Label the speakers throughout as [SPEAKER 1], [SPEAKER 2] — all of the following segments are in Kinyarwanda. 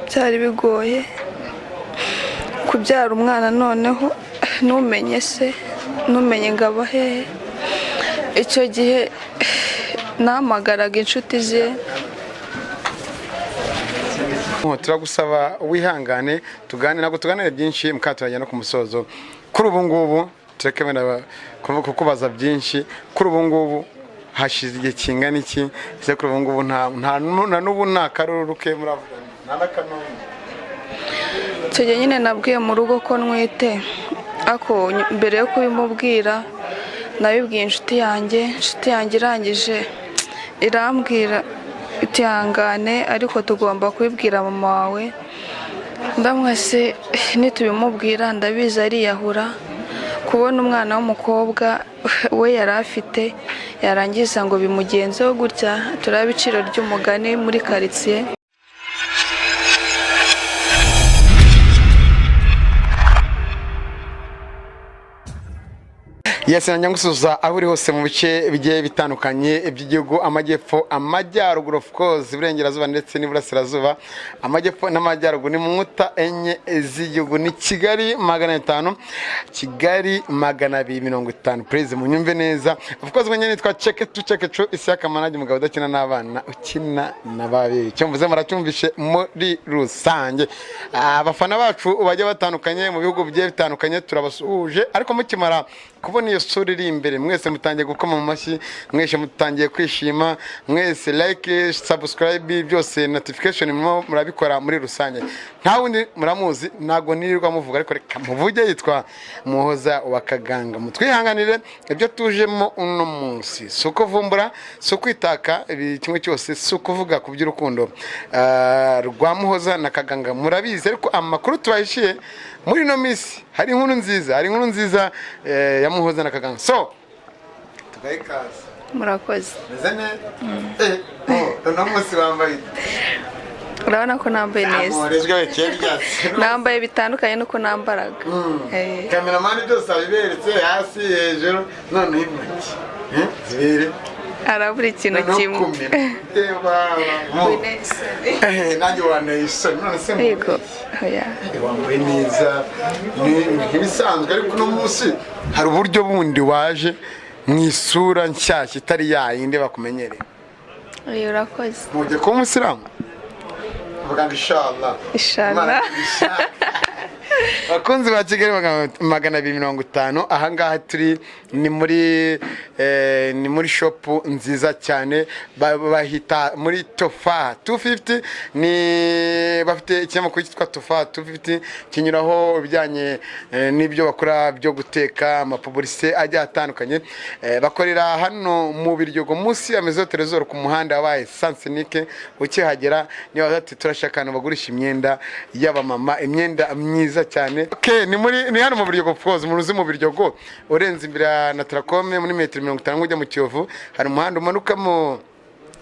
[SPEAKER 1] byari bigoye kubyara umwana noneho ntumenye se ntumenye ngo aba hehe. Icyo gihe nahamagaraga inshuti ze.
[SPEAKER 2] Turagusaba wihangane tuganire ntabwo tuganire byinshi mukaturajya no ku musozo. Kuri ubu ngubu tureke kukubaza byinshi. Kuri ubu ngubu hashize igihe kingana iki? Ese kuri ubu ngubu nta n'ubu nta karuru ke muravugana nta n'akanunu?
[SPEAKER 1] Icyo gihe nyine nabwiye mu rugo ko nwite, ako mbere yo kubimubwira nabibwiye inshuti yanjye irangije irambwira itihangane ariko tugomba kubibwira mama wawe. Ndamwase nitubimubwira ndabizi ariyahura. Kubona umwana w'umukobwa we yari afite yarangiza ngo bimugenzeho gutya, turaba iciro ry'umugani muri karitsiye.
[SPEAKER 2] Yesi nanyangusuza aho uri hose mu bice bigiye bitandukanye by'igihugu, amajyepfo, amajyaruguru, of course, iburengerazuba ndetse n'iburasirazuba. Amajyepfo n'amajyaruguru ni mu nkuta enye z'igihugu. Ni Kigali 500, Kigali 250. Please munyumve neza. Of course mwenye nitwa Cekecu Isaka Manage, umugabo udakina n'abana ukina n'ababiri. Cyo mvuze muracyumvishe muri rusange. Abafana bacu bajya batandukanye mu bihugu bigiye bitandukanye turabasuhuje, ariko mukimara kubona iyo sura iri imbere mwese mutangiye gukoma mu mashyi, mwese mutangiye kwishima, mwese like, subscribe, byose notification murabikora muri rusange. Nta wundi muramuzi, ntago nirirwa muvuga, ariko reka muvuge yitwa Muhoza wa Kaganga. Mutwihanganire ibyo tujemo uno munsi, suko vumbura, suko itaka kimwe cyose, suko vuga ku by'urukundo rwa Muhoza na Kaganga. Murabizi ariko amakuru tubahishiye muri no misi, hari inkuru nziza ya Muhoza na Kaganga. So tugayikaza
[SPEAKER 1] murakoze.
[SPEAKER 2] Mezene no munsi wambaye,
[SPEAKER 1] urabona ko nambaye neza, nambaye bitandukanye nuko nambaraga.
[SPEAKER 2] Cameraman byose abiberetse hasi hejuru, none intoki zibere
[SPEAKER 1] arabura ikintu kimwe.
[SPEAKER 2] Nanjye wanayisoni none se
[SPEAKER 1] yego
[SPEAKER 2] wambaye neza ntibisanzwe, ariko no munsi hari uburyo bundi waje mu isura nshyashya itari yayindi bakumenyereye.
[SPEAKER 1] Urakoze.
[SPEAKER 2] Mujye kuba umusilamu vuga inshallah. Bakunzi ba Kigali 250, ahangaha turi ni muri shop nziza cyane bahita muri Tofa 250. Ni bafite ikinyamakuru cyitwa Tofa 250 kinyuraho ibijyanye n'ibyo bakora byo guteka, amapublicité ajya atandukanye. Bakorera hano mu Biryogo munsi ya Maison Trésor ku muhanda wabaye Sansenike. Ukihagera niba bati turashakana bagurisha imyenda y'abamama, imyenda myiza cyane. Okay, ni hano mu Biryogo, of course muruzi mu Biryogo urenze imbere na Tracome muri metero 50 ujya mu Kiyovu, hari umuhanda umanuka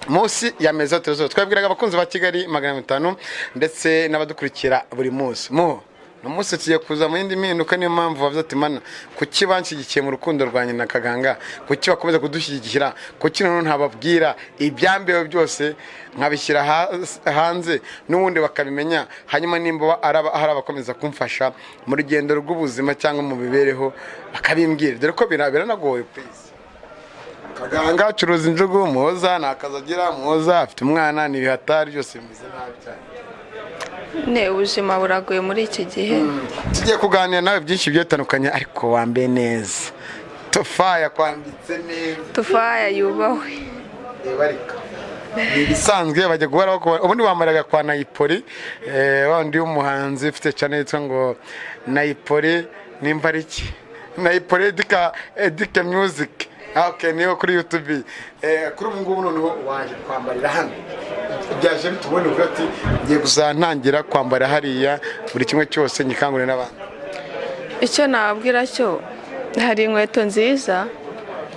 [SPEAKER 2] munsi ya Maison Trésor. Twabwiraga abakunzi ba Kigali 500 ndetse n'abadukurikira buri munsi. No munsi tugiye kuza mu yindi mpinduka, niyo mpamvu bavuze ati mana kuki banshyigikiye mu rukundo rwanye na Kaganga, kuki bakomeza kudushyigikira, kuki none ntababwira ibyambewe byose nkabishyira hanze n'ubundi bakabimenya, hanyuma nimba hari abakomeza kumfasha mu rugendo rw'ubuzima cyangwa mu bibereho bakabimbwira, dore ko biranagoye. Please Kaganga acuruza injugu, Muhoza nakazagira, Muhoza afite umwana, ni bihatari byose bimeze nabi cyane.
[SPEAKER 1] Ubuzima buragoye muri iki gihe.
[SPEAKER 2] Tugiye kuganira nawe byinshi byatandukanye, ariko wambaye neza. Tofa yakwambitse neza,
[SPEAKER 1] Tofa yubahwe.
[SPEAKER 2] Barika bisanzwe bajya guhora ubundi bamaraga kwa Nayipoli, wandi umuhanzi ufite channel yitwa ngo Nayipoli nimba ariki Nayipoli Dika Music. Okay, niyo kuri YouTube. Kuri ubu ngubu noneho waje kwambarira hano, byaje bitubone uko ati ngiye kuzantangira kwambara hariya buri kimwe cyose nyikangure n'abantu.
[SPEAKER 1] Icyo nababwira cyo hari inkweto nziza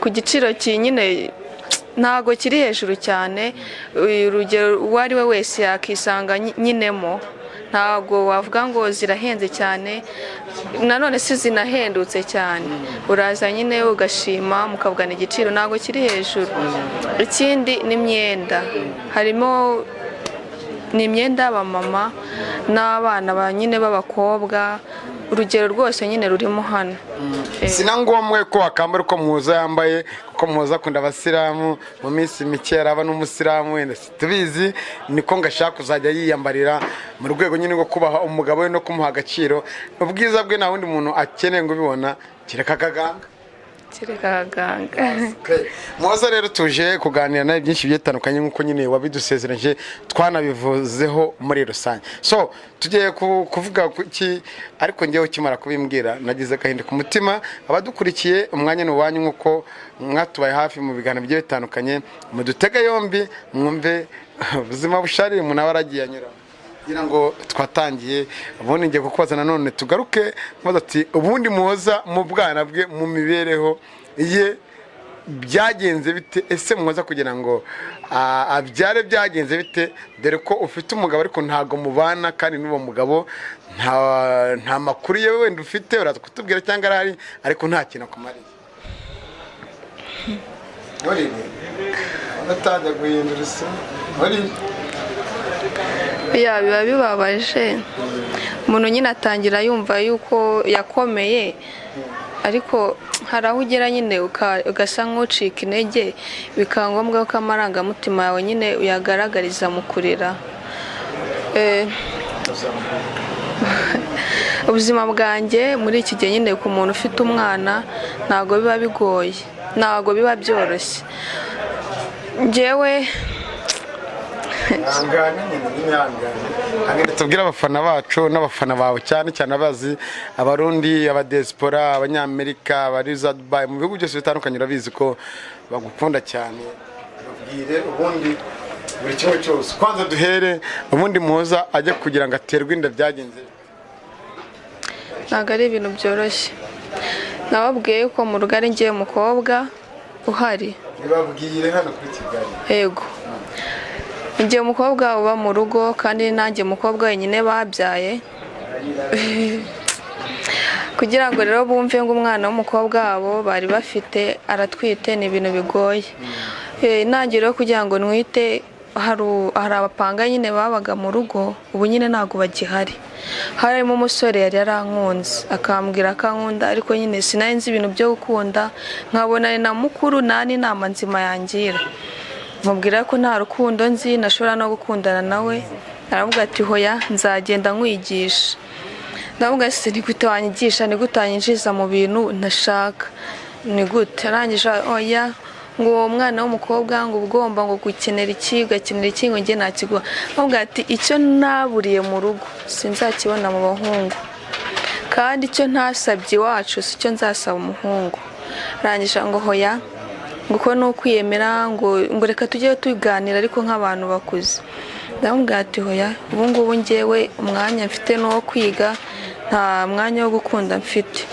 [SPEAKER 1] ku giciro kinyine ntago kiri hejuru cyane, urugero uwari we wese yakisanga nyinemo. Ntago wavuga ngo zirahenze cyane, nanone si zinahendutse cyane. Uraza nyine ugashima mukavugana igiciro, ntago kiri hejuru. Ikindi ni imyenda, harimo ni imyenda y'abamama n'abana ba nyine b'abakobwa, urugero rwose nyine rurimo hano.
[SPEAKER 2] sina ngombwa ko wakambara uko muhoza yambaye, kuko muhoza akunda abasilamu, mu minsi mike araba n'umusilamu, wenda tubizi, niko ngashaka kuzajya yiyambarira mu rwego nyine rwo kubaha umugabo we no kumuha agaciro. Ubwiza bwe nta wundi muntu akeneye ngo ubibona kereka akaganga. Muhoza rero tuje kuganira nawe byinshi bitandukanye nk'uko nyine wabidusezeranyije, twanabivuzeho muri rusange. So tugiye kuvuga kuki, ariko ngewe ukimara kubimbwira nagize agahinda ku mutima. Abadukurikiye umwanya n'uwanyu nk'uko mwatubaye hafi mu biganiro bigiye bitandukanye, mudutega yombi mwumve ubuzima bushari umuntu aba aragiye anyura. Ngira ngo twatangiye, ubundi ngiye kukubaza nanone tugaruke mubaza ati ubundi Muhoza mu bwana bwe mu mibereho ye byagenze bite? Ese Muhoza kugira ngo abyare byagenze bite, dore ko ufite umugabo ariko ntago mubana, kandi n'uwo mugabo nta makuru ye wenda ufite uraza kutubwira cyangwa arahari ariko nta kintu akumariye? Abatajya guhindura isi
[SPEAKER 1] biba bibabaje, umuntu nyine atangira yumva yuko yakomeye, ariko hari aho ugera nyine ugasa nk'ucika intege, bikaba ngombwa ko amarangamutima yawe nyine uyagaragariza mu kurira. Ubuzima bwanjye muri iki gihe nyine ku muntu ufite umwana ntabwo biba bigoye, ntabwo biba byoroshye. Njyewe
[SPEAKER 2] tubwire abafana bacu n'abafana bawe cyane cyane abazi abarundi, abadiaspora, abanyamerika, abari za Dubai, mu bihugu byose bitandukanye urabizi ko bagukunda cyane. Babwire ubundi buri kimwe cyose. Kwanza duhere ubundi Muhoza ajya kugira ngo aterwe inda byagenze.
[SPEAKER 1] ntabwo ari ibintu byoroshye. Nababwiye ko mu rugo ari ngiye umukobwa uhari.
[SPEAKER 2] Nibabwire hano kuri Kigali.
[SPEAKER 1] Yego, ngiye umukobwa uba mu rugo, kandi nanjye umukobwa wenyine babyaye. Kugira ngo rero bumve ngo umwana w'umukobwa wabo bari bafite aratwite ni ibintu bigoye. Intangiriro kugira ngo nwite, hari abapanga nyine babaga mu rugo, ubu nyine ntabwo bagihari. Harimo umusore yari yarankunze akambwira ko ankunda, ariko nyine sinari nzi ibintu byo gukunda, nkabona ni na mukuru nta n'inama nzima yangira. Mubwira ko nta rukundo nzi, nashobora no gukundana nawe. Aravuga ati hoya nzagenda nkwigisha. Ndavuga ati ni gute wanyigisha, ni gute wanyinjiza mu bintu ntashaka, ni gute? Arangije oya ngo uwo mwana w'umukobwa ngo ugomba ngo gukenera iki, ugakenera iki, ngo njye nakiguha. Ndavuga ati icyo naburiye mu rugo sinzakibona mu bahungu, kandi icyo ntasabye iwacu si cyo nzasaba umuhungu. Arangije ngo hoya nguko no kwiyemera, ngo reka tujye tuganira ariko nk'abantu bakuze. Ndamubwira ati hoya, ubu ngubu ngewe umwanya mfite no kwiga, nta mwanya wo gukunda mfite.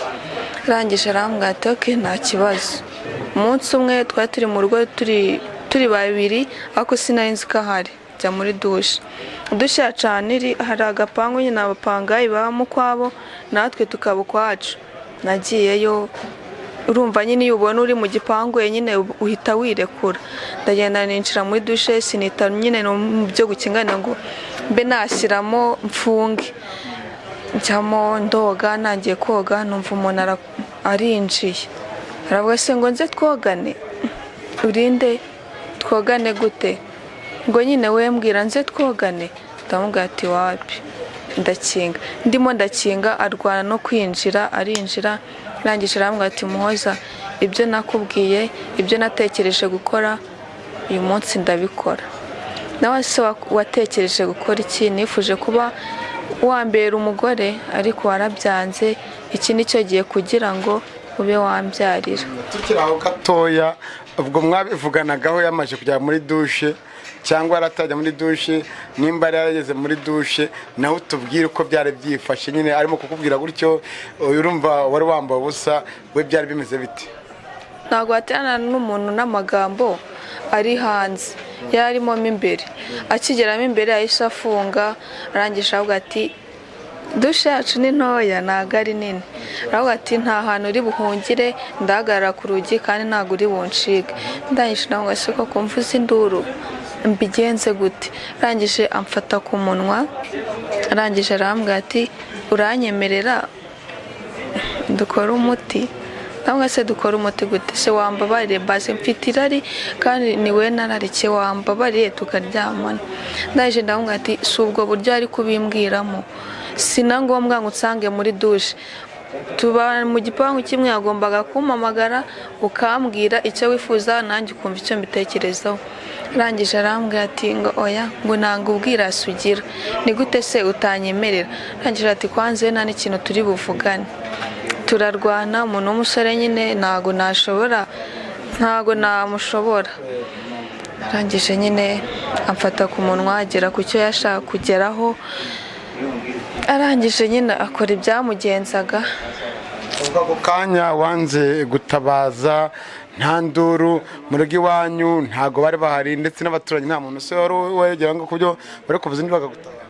[SPEAKER 1] Arangije arambwira ati okay nta kibazo. Umunsi umwe twari turi mu rugo turi babiri, ariko sinari nzi ko ahari. Jya muri dushe yacana hari agapangu nyine abapangayi babamo kwabo, natwe tukaba ukwacu. Nagiyeyo, urumva nyine iyo ubona uri mu gipangu nyine uhita wirekura. Ndagenda ninjira muri dushe, sinita nyine mu byo gukingana ngo mbe nashyiramo mfunge. Njyamo ndoga, nangiye koga numva umuntu arinjiye. Aravuga se ngo nze twogane? Urinde twogane gute? Ngo nyine we mbwira nze twogane. Ndamubwira ati wapi, ndakinga. Ndimo ndakinga arwana no kwinjira, arinjira. Arangije arambwira ati Muhoza, ibyo nakubwiye, ibyo natekereje gukora uyu munsi ndabikora. Nawe se watekereje gukora iki? Nifuje kuba wambera umugore ariko warabyanze, iki nicyo giye kugira ngo ube wambyarira.
[SPEAKER 2] Tukiri aho gatoya, ubwo mwabivuganagaho yamaje kujya muri dushe cyangwa aratajya muri dushe? Nimba yarageze muri dushe nawe utubwire uko byari byifashe, nyine arimo kukubwira gutyo urumva wari wambaye ubusa, we byari bimeze bite?
[SPEAKER 1] Ntabwo waterana n'umuntu n'amagambo ari hanze, yarimo imbere. Akigeramo imbere yahise afunga. Arangije avuga ati dushe yacu ni ntoya ntabwo ari nini. Aravuga ati nta hantu uri buhungire, ndahagarara ku rugi kandi ntabwo uri bunshike. Ndangije nawe se ko kumvuza induru mbigenze gute. Arangije amfata ku munwa, arangije arambwira ati uranyemerera dukora umuti. Cyangwa se dukora umuti gute se, wambabarire basi mfite irari kandi niwe nararike, wambabarire tukaryamana. Ndaje ndamubwira ati si ubwo buryo ari kubimbwiramo, sina ngombwa ngo unsange muri dushe, tuba mu gipangu kimwe, yagombaga kumpamagara ukambwira icyo wifuza nanjye ukumva icyo mbitekerezaho. Arangije arambwira ati ngo oya, ngo ntabwo ubwirasi ugira, ni gute se utanyemerera. Arangije ati kwanze nta n'ikintu turi buvugane, turarwana. Umuntu w'umusore nyine ntabwo namushobora. Arangije nyine amfata ku munwa, agera ku cyo yashaka kugeraho. Arangije nyine akora ibyamugenzaga.
[SPEAKER 2] ako kanya wanze gutabaza, nta nduru mu rugo iwanyu ntago bari bahari, ndetse n'abaturanyi nta muntu se wari wegera ngo kubyo bari kuvuza indi bagagutabara?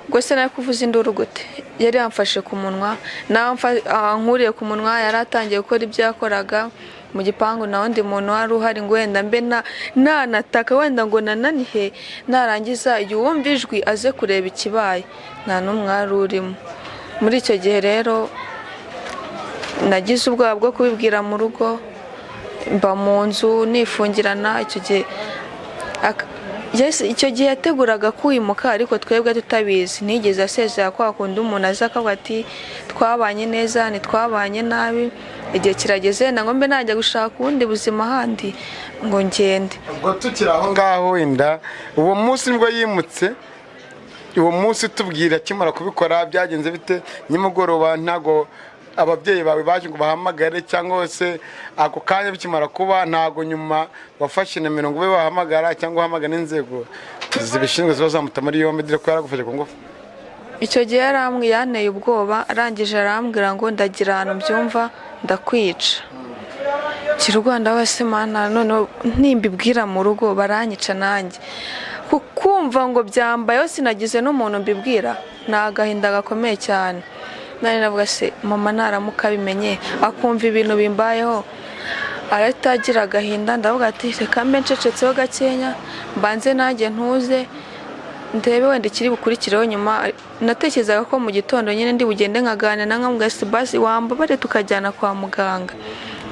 [SPEAKER 1] Gwese nari kuvuza induru gute, yari yamfashe ku munwa, nkuriye ku munwa, yari atangiye gukora ibyo yakoraga mu gipangu. Na wundi muntu wari uhari ngo wenda mbe nanataka wenda ngo nananihe, narangiza yumva ijwi aze kureba ikibaye, nta n'umwe wari urimo. Muri icyo gihe rero nagize ubwoba bwo kubibwira mu rugo, mba mu nzu nifungirana. Icyo gihe yateguraga kwimuka, ariko twebwe tutabizi. Nigeze asezera kwa kundi umuntu aza akavuga ati twabanye neza ntitwabanye nabi, igihe kirageze ngo mbe najya gushaka ubundi buzima ahandi ngo ngende.
[SPEAKER 2] Ubwo tukiri aho ngaho wenda uwo munsi nibwo yimutse, uwo munsi tubwira akimara kubikora byagenze bite? Nimugoroba ntago ababyeyi bawe baje ngo bahamagare, cyangwa se ako kanya bikimara kuba ntago nyuma wafashe nimero ngo ube bahamagara cyangwa uhamagara n'inzego zibishinzwe ziba zamuta muri yombi dire ko yaragufashe ku ngufu?
[SPEAKER 1] Icyo gihe yanteye ubwoba. Arangije arambwira ngo ndagira ahantu byumva ndakwica. Kirugwanda wese mana, none nimbibwira mu rugo baranyica nanjye. Kumva ngo byambayeho sinagize n'umuntu mbibwira, ni agahinda gakomeye cyane. Nari navuga se mama naramuka bimenye akumva ibintu bimbayeho aratagira agahinda. Ndavuga ati reka mbe ncecetseho gakenya, mbanze nanjye ntuze ndebe wenda ikiri bukurikireho nyuma. Natekerezaga ko mu gitondo nyine ndi bugende nkaganira na nkamubwira ati basi wambabare tukajyana kwa muganga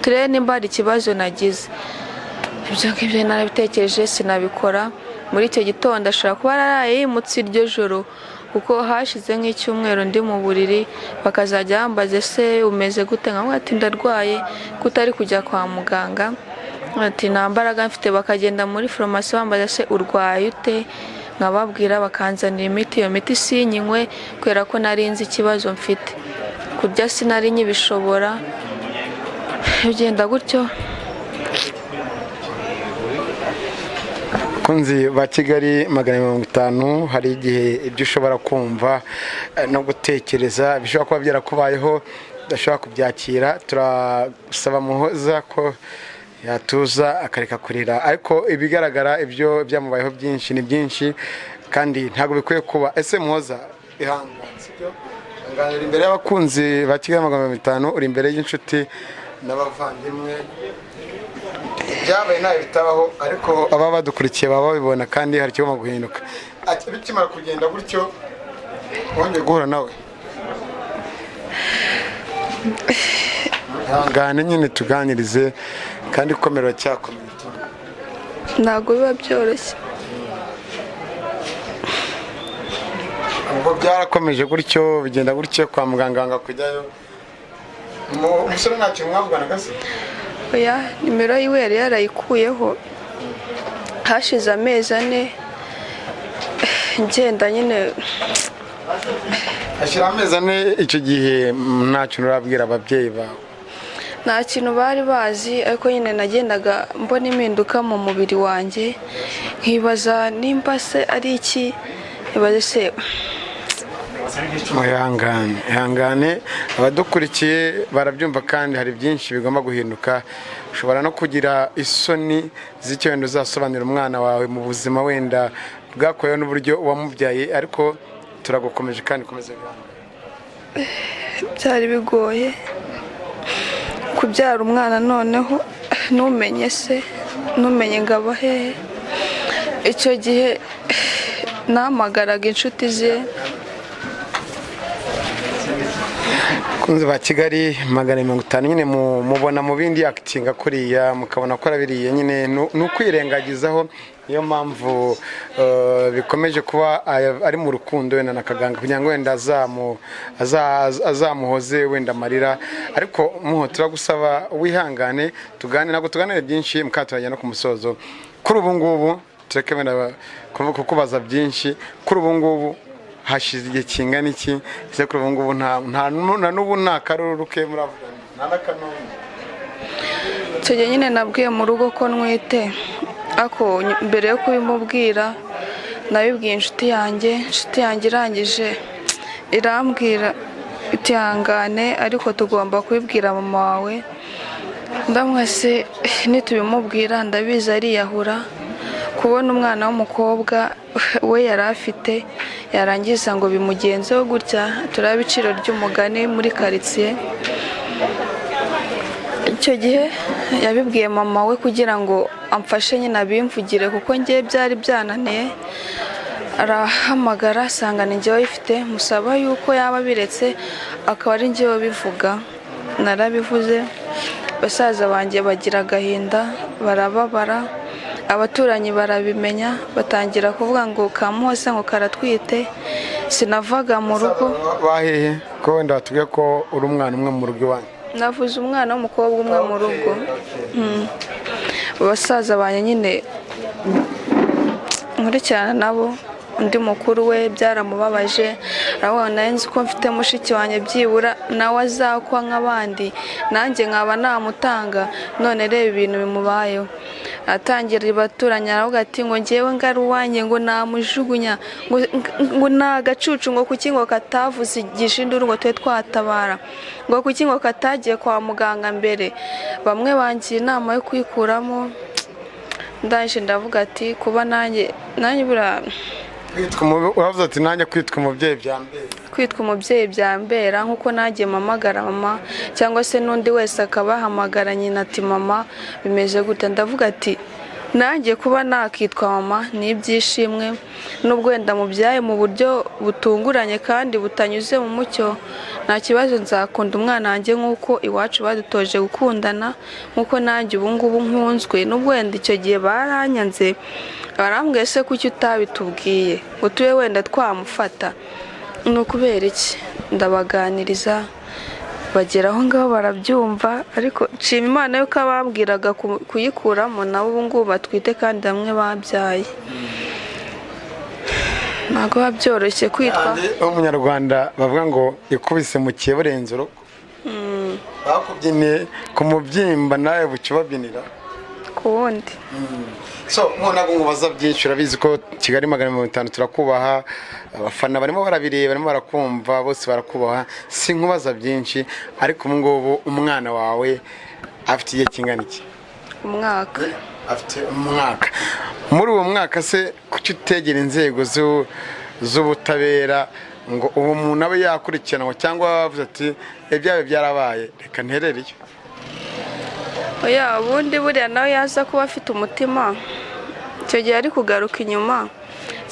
[SPEAKER 1] turebe nimba hari ikibazo nagize. Ibyo ngibyo narabitekereje sinabikora. Muri icyo gitondo ashobora kuba yaraye yimutse iryo joro, kuko hashize nk'icyumweru ndi mu buriri, bakazajya bambaze se umeze gute, nkamubwira ati ndarwaye, kutari kujya kwa muganga. Ati nta mbaraga mfite. Bakagenda muri farumasi bambaza se urwaye ute, nkababwira bakanzanira imiti. Iyo miti sinyinywe kubera ko nari nzi ikibazo mfite, kurya sinari nyibishobora. Bigenda gutyo.
[SPEAKER 2] Kunzi ba Kigali 550, hari igihe ibyo ushobora kumva no gutekereza bishobora kuba byarakubayeho udashobora kubyakira. Turasaba Muhoza ko yatuza akareka kurira, ariko ibigaragara ibyo byamubayeho byinshi ni byinshi kandi ntabwo bikwiye kuba. Ese Muhoza ihangane, sibyo? Nganira imbere y'abakunzi ba Kigali 550, uri imbere y'inshuti n'abavandimwe. Byabaye nawe bitabaho, ariko aba badukurikiye baba babibona kandi hari cyo guhinduka. Ati bikimara kugenda gutyo wongeye guhura nawe, hangane nyine tuganirize kandi ukomerera cyakomeye.
[SPEAKER 1] Ntabwo biba byoroshye.
[SPEAKER 2] Ubwo byarakomeje gutyo bigenda gutyo kwa muganga kujyayo. Umusore ntacyo mwavuganaga se?
[SPEAKER 1] Oya, nimero yiwe yari yarayikuyeho hashize amezi 4 ngenda nyine.
[SPEAKER 2] Ashira amezi 4 icyo gihe ntacyo urabwira ababyeyi bawe?
[SPEAKER 1] Nta kintu bari bazi, ariko nyine nagendaga mbona impinduka mu mubiri wanjye, nkibaza nimba se ari iki. Ibaze se ihangane abadukurikiye barabyumva kandi hari byinshi bigomba guhinduka. Ushobora no kugira isoni z'icyo wenda uzasobanurira umwana wawe mu buzima wenda bwakorewe n'uburyo wamubyaye, ariko turagukomeje kandi komeza bihangane. Byari bigoye kubyara umwana, noneho numenye se numenye ngabo hehe. icyo gihe nahamagaraga inshuti ze.
[SPEAKER 2] Kunzi ba Kigali 150 nyine mubona mu bindi acting kuriya mukabona ko arabiriye nyine n'ukwirengagizaho. Niyo mpamvu bikomeje kuba ari mu rukundo wenda nakaganga kugira ngo wenda azamuhoze wenda marira, ariko muho turagusaba wihangane tugane nako tuganire byinshi mukaturajya no ku musozo. Kuri ubu ngubu tureke wenda kukubaza byinshi. Kuri ubu ngubu hashize igihe kingana iki? Ese kuri ubu ngubu nta n'ubu nta karuruke muravugana nta n'akanone?
[SPEAKER 1] Icyo gihe nyine nabwiye mu rugo ko nwite, ako mbere yo kubimubwira nabibwiye inshuti yanjye irangije irambwira itihangane ariko tugomba kubibwira mama wawe. Ndamwese nitubimubwira ndabizi ariyahura. Kubona umwana w'umukobwa we yari afite yarangiza ngo bimugenzeho gutya, turaba iciro ry'umugani muri karitsiye. Icyo gihe yabibwiye mama we kugira ngo amfashe nyine abimvugire kuko ngiye byari byananiye. Arahamagara asanga ni njyewe ifite, musaba yuko yaba biretse akaba ari njyewe bivuga. Narabivuze, basaza banjye bagira agahinda barababara, abaturanyi barabimenya batangira kuvuga ngo Kamuhose ngo karatwite. Sinavaga mu rugo.
[SPEAKER 2] Bahehe ko wenda batubwiye ko uri umwana umwe mu rugo iwanyu?
[SPEAKER 1] Navuze umwana w'umukobwa umwe mu rugo. Basaza banjye nyine nkurikirana nabo, undi mukuru we byaramubabaje. Arabona nzi ko mfite mushiki wanjye byibura nawe azakwa nk'abandi nanjye nkaba namutanga, none reba ibintu bimubayeho. Atangira baturanya aravuga ati ngo ngewe ngari uwanjye ngo namujugunya ngo nagacucu ngo kuki ngo katavuze igishinduru ngo twe twatabara, ngo kuki ngo katagiye kwa muganga mbere. Bamwe bangiye inama yo kwikuramo. Ndaje ndavuga ati kuba nanjye bura
[SPEAKER 2] uravuze ati nanjye kwitwa umubyeyi byambera.
[SPEAKER 1] Kwitwa umubyeyi byambera nkuko nagiye mamagara mama cyangwa se n'undi wese akabahamagara nyina ati mama bimeze gute. Ndavuga ati nanjye kuba nakitwa mama ni ibyishimwe, nubwo wenda mubyaye mu buryo butunguranye kandi butanyuze mu mucyo, nta kibazo nzakunda umwana wanjye nkuko iwacu badutoje gukundana, nkuko nanjye ubu ngubu nkunzwe. Nubwo wenda icyo gihe baranyanze, barambwiye se kuki utabitubwiye ngo tube wenda twamufata. Ni ukubera iki? Ndabaganiriza bagera aho ngaho barabyumva, ariko nshima Imana yuko ababwiraga kuyikuramo nabo ubu ngubu batwite kandi bamwe babyaye. Ntabwo biba byoroshye kwitwa
[SPEAKER 2] umunyarwanda bavuga ngo ikubise mu kiye burenze urugo. Bakubyiniye ku mubyimba nawe bukibabyinira
[SPEAKER 1] ku wundi.
[SPEAKER 2] So ntabwo nkubaza byinshi, urabizi ko Kigali 150 turakubaha, abafana barimo barabireba barimo barakumva bose barakubaha. Sinkubaza byinshi, ariko ngubu umwana wawe afite igihe kingana iki?
[SPEAKER 1] Umwaka.
[SPEAKER 2] Afite umwaka. Muri uwo mwaka se kuki utegera inzego z'ubutabera ngo uwo muntu abe yakurikiranwa, cyangwa bavuze ati ibyawe byarabaye reka nterere iyo?
[SPEAKER 1] Oya, ubundi buriya nawe yaza kuba afite umutima, icyo gihe ari kugaruka inyuma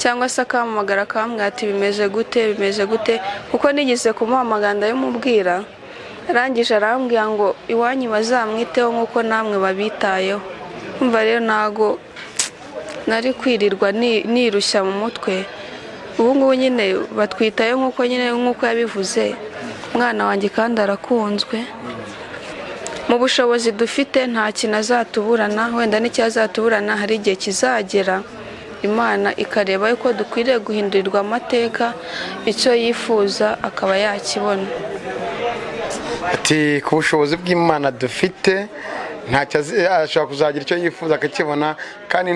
[SPEAKER 1] cyangwa se akampamagara akambwira ati bimeze gute, kuko nigeze kumuhamagara ndabimubwira, arangije arambwira ngo iwanyu bazamwiteho nk'uko namwe babitayeho. Umva rero ntago nari kwirirwa nirushya mu mutwe. Ubu ngubu nyine batwitayeho nk'uko yabivuze, umwana wanjye kandi arakunzwe. Mu bushobozi dufite nta kintu azatuburana, wenda n'icyazatuburana hari igihe kizagera Imana ikareba yuko dukwiriye guhindurirwa amateka, icyo yifuza akaba yakibona.
[SPEAKER 2] Ati ku bushobozi bw'Imana dufite ntacyo ashobora kuzagira icyo yifuza akakibona, kandi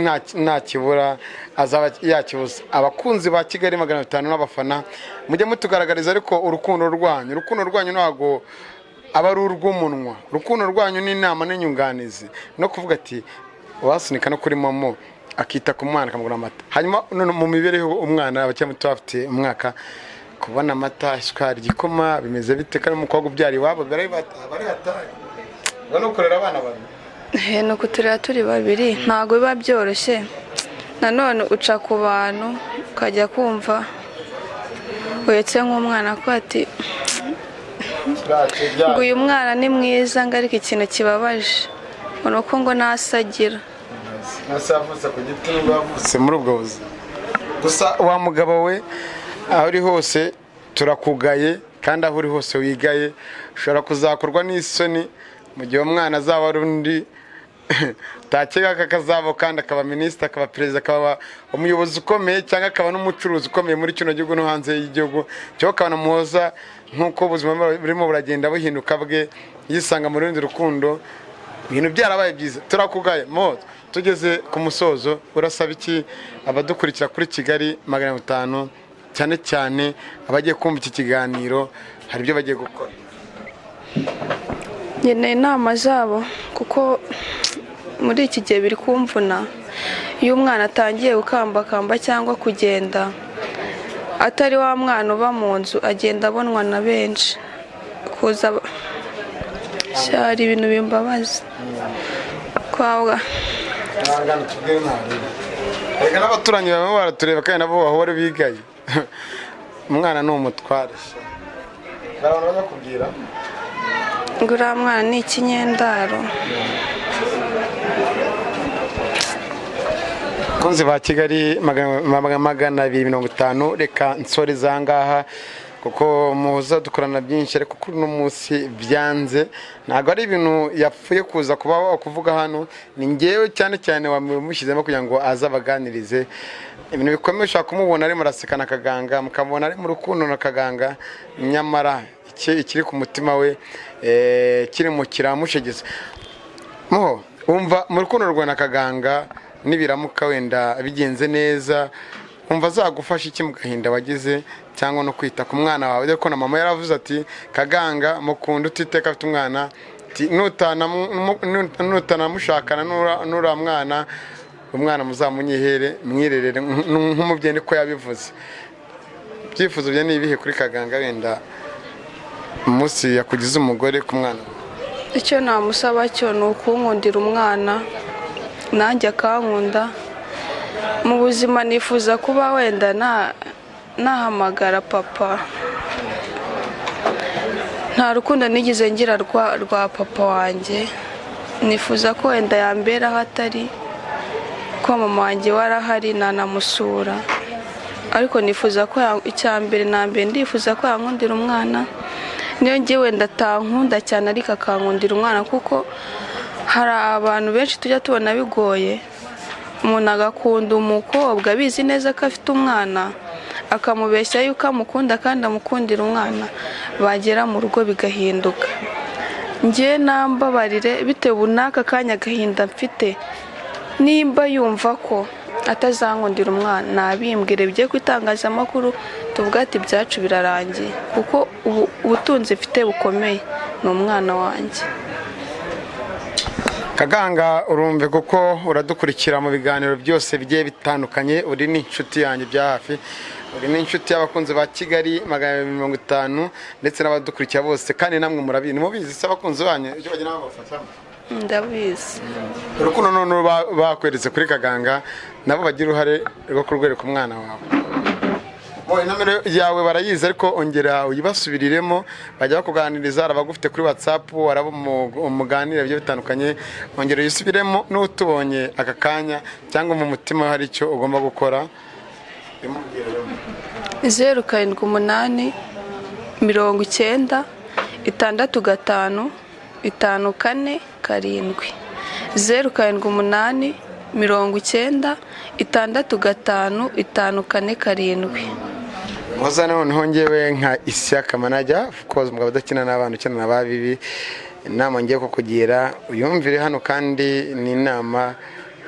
[SPEAKER 2] nta kibura azaba yakibuza. Abakunzi ba Kigali 150 n'abafana mujye mutugaragariza ariko urukundo rwanyu ntago aba ari urw'umunwa. Urukundo rwanyu ni inama n'inyunganizi no kuvuga ati wasunika no kuri momo akita ku mwana akamugura amata. Hanyuma mu mibereho umwana abakiri muto afite umwaka, kubona amata, isukari, igikoma bimeze bite? Kandi umukobwa ubyari wabo bari hatari no kurera abana babiri.
[SPEAKER 1] No kuturera turi babiri ntago biba byoroshye. nanone uca ku bantu ukajya kumva uhetse nk'umwana ko ati ngo uyu mwana ni mwiza ngo ariko ikintu kibabaje ngo nuko ngo nasagira
[SPEAKER 2] nasavutse ku giti nubwo yavutse muri ubwo buzima. Gusa wa mugabo we aho uri hose turakugaye, kandi aho uri hose wigaye ushobora kuzakorwa n'isoni mu gihe umwana azaba ari undi takeka kakazabo, kandi akaba minisitiri, akaba perezida, akaba umuyobozi ukomeye, cyangwa akaba n'umucuruzi ukomeye muri kino gihugu no hanze y'igihugu, cyangwa akaba namuhoza nk'uko ubuzima burimo buragenda buhinduka bwe, yisanga mu rundi rukundo, ibintu byarabaye byiza. Turakugaye mo tugeze ku musozo, urasaba iki abadukurikira kuri Kigali 500, cyane cyane abagiye kumva iki kiganiro, hari ibyo bagiye gukora?
[SPEAKER 1] nyine inama zabo, kuko muri iki gihe biri kumvuna. Iyo umwana atangiye gukambakamba cyangwa kugenda atari wa mwana uba mu nzu, agenda abonwa na benshi, kuza cyari ibintu bimbabaza kwabwa.
[SPEAKER 2] Reka n'abaturanyi bamwe baratureba kandi nabo bahora bigaye. Umwana ni umutware. Barabona bakubwira
[SPEAKER 1] ngo uriya mwana ni ikinyendaro.
[SPEAKER 2] Kunzi ba Kigali 250, reka nsoreza ahangaha kuko muza dukorana byinshi, ariko kuri uno munsi byanze. Ntabwo ari ibintu yapfuye kuza kuvuga hano, ni ngewe cyane cyane wamushyizemo kugira ngo azabaganirize ibintu bikomeye. Ushaka kumubona ari murasekana Kaganga, mukabona ari mu rukundo na Kaganga, nyamara ikiri ku mutima we kiri mu kiramushegeza. Mo umva mu rukundo rwa na Kaganga, nibiramuka wenda bigenze neza, umva azagufasha iki mu gahinda wagize, cyangwa no kwita ku mwana wawe? Dore ko na mama yaravuze ati Kaganga mukunda utiteka afite umwana, nutanamushakana n'ura mwana, umwana muzamunyihere mwirerere nk'umubyeyi, niko yabivuze. Byifuzo bye ni ibihe kuri Kaganga wenda umunsi yakugize umugore ku mwana?
[SPEAKER 1] Icyo namusaba cyo ni ukunkundira umwana, nanjye akankunda. Mu buzima nifuza kuba wenda nahamagara papa. Nta rukundo nigeze ngira rwa papa wanjye, nifuza ko wenda yambera aho atari, ko mama wanjye warahari nanamusura, ariko nifuza ko icyambere nambere ndifuza ko yankundira umwana. Niyo ngiye wenda atankunda cyane ariko akankundira umwana, kuko hari abantu benshi tujya tubona bigoye, umuntu agakunda umukobwa abizi neza ko afite umwana, akamubeshya yuko amukunda kandi amukundira umwana, bagera mu rugo bigahinduka. Ngiye nambabarire bitewe n'aka kanya gahinda mfite, nimba yumva ko atazankundira umwana nabimbwire, bijye ku itangazamakuru tuvuga ati byacu birarangiye, kuko ubutunzi mfite bukomeye ni umwana wanjye.
[SPEAKER 2] Kaganga urumve kuko uradukurikira mu biganiro byose bigiye bitandukanye, uri n'inshuti yanjye bya hafi, uri n'inshuti y'abakunzi ba Kigali 250 ndetse n'abadukurikira bose, kandi namwe murabizi, mubizi se abakunzi banyu icyo bagira babafashamo.
[SPEAKER 1] Ndabizi
[SPEAKER 2] urukundo none bakweretse kuri Kaganga, nabo bagira uruhare rwo kurwereka umwana wawe. Nomero yawe barayizi, ariko ongera uyibasubiriremo, bajya bakuganiriza, arabagufite kuri WhatsApp, arabo umuganira byo bitandukanye, ongera uyisubiremo n'utubonye aka kanya, cyangwa mu mutima hari icyo ugomba gukora.
[SPEAKER 1] 078 90 65 54 7 078 90 65 54 7.
[SPEAKER 2] Waza noneho ngewe nka Ishyaka manager, of course mugabo udakina n'abantu ukina n'ababibi, inama ngiye kukugira uyumvire hano, kandi ni inama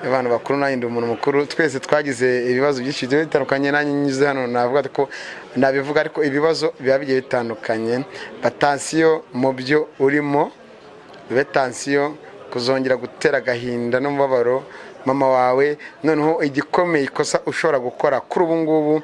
[SPEAKER 2] y'abantu bakuru, nanjye umuntu mukuru, twese twagize ibibazo byinshi bitandukanye. Nanjye nyuze hano navuga ko nabivuga, ariko ibibazo biba bigiye bitandukanye. Batansiyo mu byo urimo, betansiyo kuzongera gutera gahinda n'umubabaro mama wawe. Noneho igikomeye ikosa ushobora gukora kuri ubu ngubu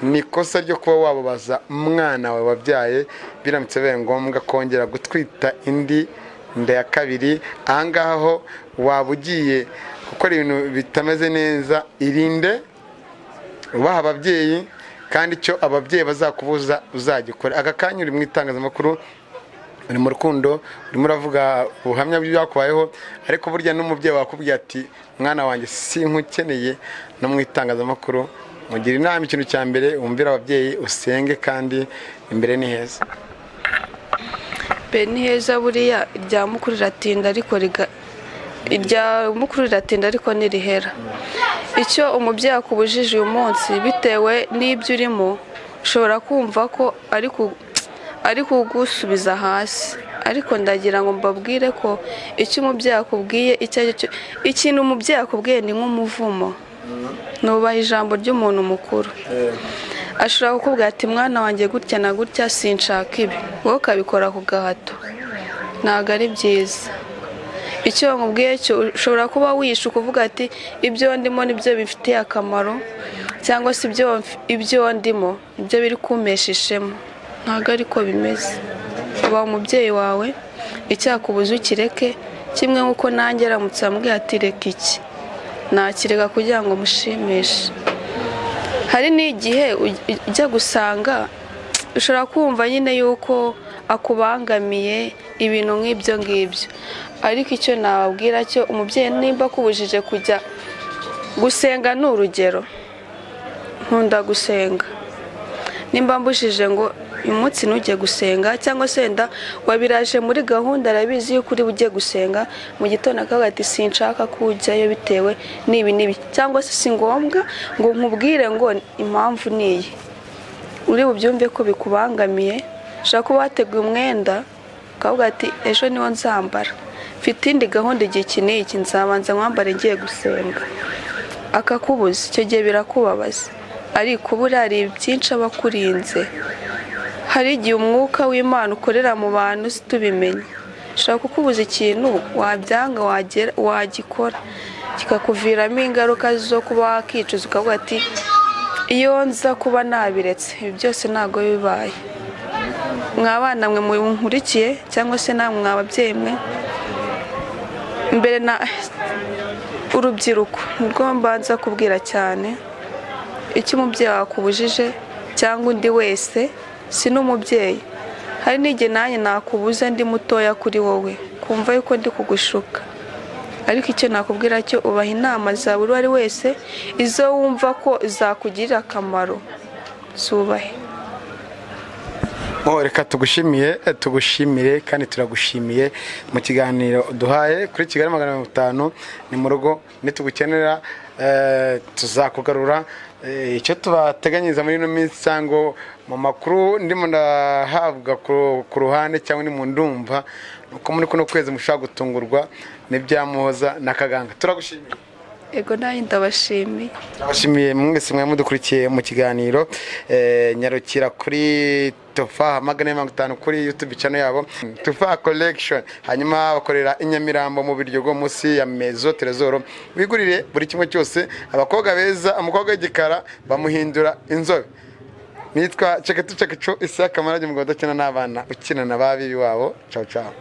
[SPEAKER 2] ni ikosa ryo kuba wababaza umwana wawe wabyaye, biramutse bibaye ngombwa kongera gutwita indi nda ya kabiri. Ahangaho waba ugiye gukora ibintu bitameze neza, irinde ubaha ababyeyi kandi icyo ababyeyi bazakubuza uzagikora. Aka kanya uri mu itangazamakuru, uri mu rukundo, urimo uravuga ubuhamya bw'ibyakubayeho, ariko burya n'umubyeyi wakubwiye ati mwana wanjye sinkukeneye, no mu itangazamakuru mugira inama, ikintu cya mbere wumvira ababyeyi, usenge kandi imbere ni heza.
[SPEAKER 1] Ni heza buriya irya mukuru riratinda ariko ntirihera. Icyo umubyeyi akubujije uyu munsi bitewe n'ibyo urimo, ushobora kumva ko ari kugusubiza hasi, ariko ndagira ngo mbabwire ko icyo umubyeyi akubwiye ikintu umubyeyi akubwiye ni nk'umuvumo. Nubaha ijambo ry'umuntu mukuru. Ashobora kukubwira ati mwana wanjye gutya na gutya sinshaka ibi, wowe ukabikora ku gahato, ntabwo ari byiza. Icyo nkubwiye cyo ushobora kuba wishe ukuvuga ati ibyo ndimo nibyo bifitiye akamaro, cyangwa se ibyo ndimo ibyo biri kumpesha ishema. Ntabwo ariko bimeze. Uba umubyeyi wawe, icyakubuza ukireke, kimwe nk'uko nanjye aramutse ambwiye ati reka iki, nakireka kugira ngo mushimishe. Hari n'igihe ujya gusanga ushobora kumva nyine yuko akubangamiye ibintu nk'ibyo ngibyo, ariko icyo nababwira cyo umubyeyi nimba akubujije kujya gusenga, ni urugero, nkunda gusenga, nimba mbujije ngo uyu munsi ntujye gusenga, cyangwa se wenda wabiraje muri gahunda, arabizi yuko uri bujye gusenga, mu gitondo akavuga ati sinshaka kujyayo bitewe n'ibi, cyangwa se si ngombwa ngo nkubwire ngo impamvu niyi, uri bubyumve ko bikubangamiye. Ushobora kuba wateguye umwenda ukavuga ati ejo niwo nzambara, mfite indi gahunda igihe iki n'iki, nzabanza nkwambare ngiye gusenga, akakubuza. Icyo gihe birakubabaza, ariko buriya hari byinshi aba akurinze. Hari igihe umwuka w'Imana ukorera mu bantu tubimenye. Ushobora kukubuza ikintu wabyanga wagikora, kikakuviramo ingaruka zo kuba wakicuza, ukavuga ati iyo nza kuba nabiretse ibi byose ntabwo bibaye. Mwabana mwe munkurikiye, cyangwa se namwe mwababyeyi mwe, mbere na urubyiruko nirwo mbanza kubwira cyane. Icyo umubyeyi wakubujije cyangwa undi wese, si n'umubyeyi, hari n'igihe nanjye nakubuza ndi mutoya kuri wowe, kumva yuko ndi kugushuka, ariko icyo nakubwira cyo ubaha inama za buri wari wese, izo wumva ko zakugirira akamaro zubahe.
[SPEAKER 2] Reka tugushimire kandi turagushimiye mu kiganiro duhaye kuri Kigali 500. Ni mu rugo, nitugukenera tuzakugarura. Icyo tubateganyiriza muri ino minsi cyangwa mu makuru ndimo ndahabwa ku ruhande cyangwa ni mu ndumva, nuko muri kuno kwezi mushaka gutungurwa n'ibyamuhoza na Kaganga. Turagushimiye.
[SPEAKER 1] Ego nayo ndabashimiye.
[SPEAKER 2] Ndabashimiye mwese mudukurikiye mu kiganiro. Nyarukira kuri Tufaha 550 kuri YouTube channel yabo, Tufaha Collection. Hanyuma bakorera inyamirambo mu Biryogo munsi ya Mezo Trezoro. Wigurire buri kimwe cyose, abakobwa beza, umukobwa w'igikara bamuhindura inzobe. Nitwa Ceketu Isaka Marage, mugabo dakina n'abana ukina na babi wabo. Ciao ciao.